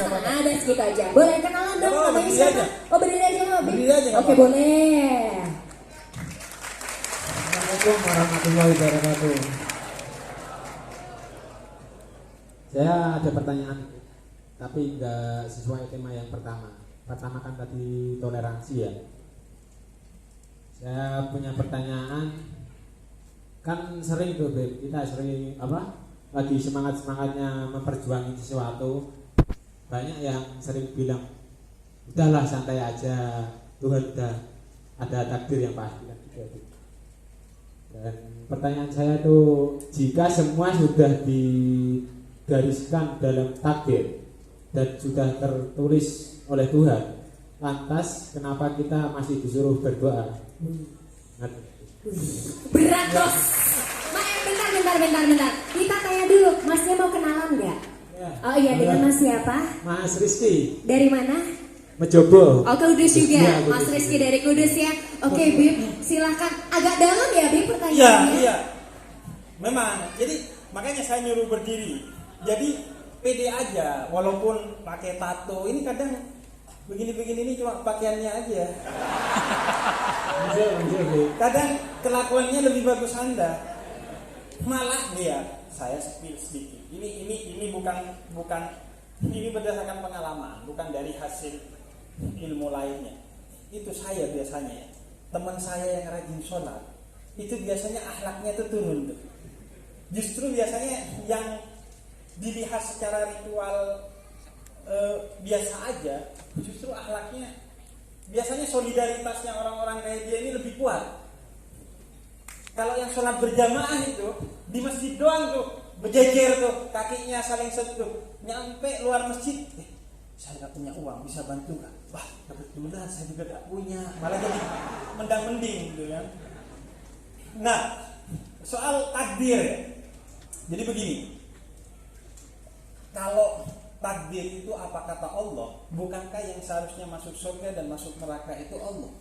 ada segitu aja. Boleh kenalan dong namanya siapa? Oh berdiri aja nggak? Berdiri aja. Oke boleh. Assalamualaikum warahmatullahi wabarakatuh. Saya ada pertanyaan, tapi nggak sesuai tema yang pertama. Pertama kan tadi toleransi ya. Saya punya pertanyaan, kan sering tuh Beb, kita sering lagi semangatnya memperjuangin sesuatu, banyak yang sering bilang udahlah santai aja, Tuhan udah ada takdir yang pasti kan gitu. Dan pertanyaan saya tuh, jika semua sudah digariskan dalam takdir dan sudah tertulis oleh Tuhan, lantas kenapa kita masih disuruh berdoa? Berat bos. Bentar. Kita tanya dulu, Masnya mau kenalan nggak? Ya. Oh iya, dengan Mas siapa? Mas Rizky. Dari mana? Mejobo. Oh Kudus juga, Ya, Mas Kudus. Rizky dari Kudus ya. Oke Bib, silakan. Agak dalam ya Bib pertanyaannya. Iya. Memang. Jadi makanya saya nyuruh berdiri. Jadi pede aja, walaupun pakai tato. Ini kadang begini-begini ini cuma pakaiannya aja. Kadang kelakuannya lebih bagus Anda. Malah dia, saya spill sedikit. Ini bukan ini berdasarkan pengalaman, bukan dari hasil ilmu lainnya. Itu saya biasanya ya. Teman saya yang rajin sholat, itu biasanya akhlaknya itu turun tuh. Justru biasanya yang dilihat secara ritual biasa aja, justru akhlaknya biasanya solidaritasnya orang-orang kayak dia ini lebih kuat. Kalau yang sholat berjamaah itu di masjid doang tuh berjejer tuh, kakinya saling sentuh, nyampe luar masjid, saya nggak punya uang, bisa bantu nggak? Wah kebetulan saya juga nggak punya, malah jadi mendang-mending gitu kan. Nah soal takdir ya, jadi begini, kalau takdir itu apa kata Allah, bukankah yang seharusnya masuk surga dan masuk neraka itu Allah,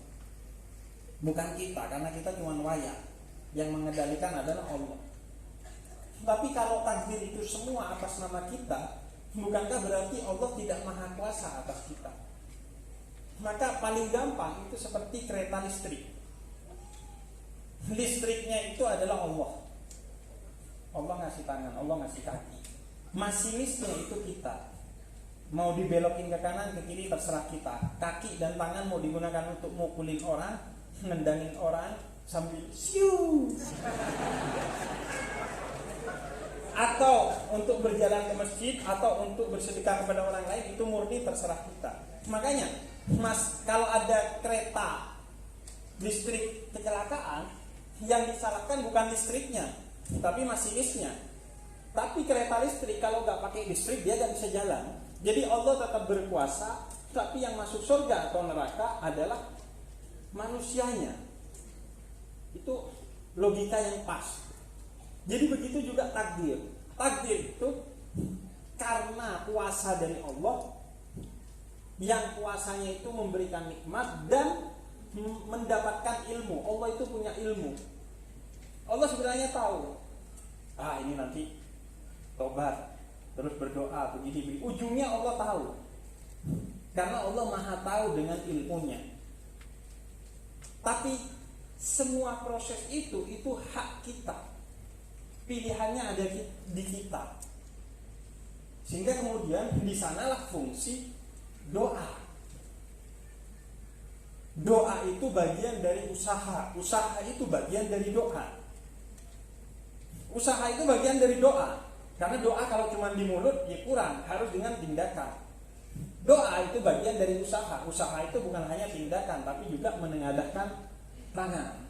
bukan kita, karena kita cuma wayang. Yang mengendalikan adalah Allah. Tapi kalau takdir itu semua atas nama kita, bukankah berarti Allah tidak maha kuasa atas kita? Maka paling gampang itu seperti kereta listrik. Listriknya itu adalah Allah. Allah ngasih tangan, Allah ngasih kaki. Masinisnya itu kita. Mau dibelokin ke kanan, ke kiri terserah kita. Kaki dan tangan mau digunakan untuk mukulin orang, nendangin orang sambil siu, atau untuk berjalan ke masjid, atau untuk bersedekah kepada orang lain, itu murni terserah kita. Makanya Mas, kalau ada kereta listrik kecelakaan, yang disalahkan bukan listriknya, tapi masinisnya. Tapi kereta listrik kalau nggak pakai listrik dia nggak bisa jalan. Jadi Allah tetap berkuasa, tapi yang masuk surga atau neraka adalah manusianya. Itu logika yang pas. Jadi begitu juga takdir. Takdir itu karena kuasa dari Allah, yang kuasanya itu memberikan nikmat dan mendapatkan ilmu. Allah itu punya ilmu. Allah sebenarnya tahu, ini nanti tobat, terus berdoa begini. Ujungnya Allah tahu, karena Allah maha tahu dengan ilmunya. Tapi semua proses itu hak kita. Pilihannya ada di kita. Sehingga kemudian di sanalah fungsi doa. Doa itu bagian dari usaha. Usaha itu bagian dari doa. Usaha itu bagian dari doa. Karena doa kalau cuma di mulut ya kurang, harus dengan tindakan. Doa itu bagian dari usaha. Usaha itu bukan hanya tindakan, tapi juga menengadahkan tangan.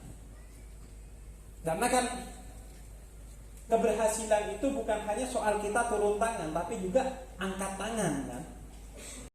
Karena kan keberhasilan itu bukan hanya soal kita turun tangan, tapi juga angkat tangan kan.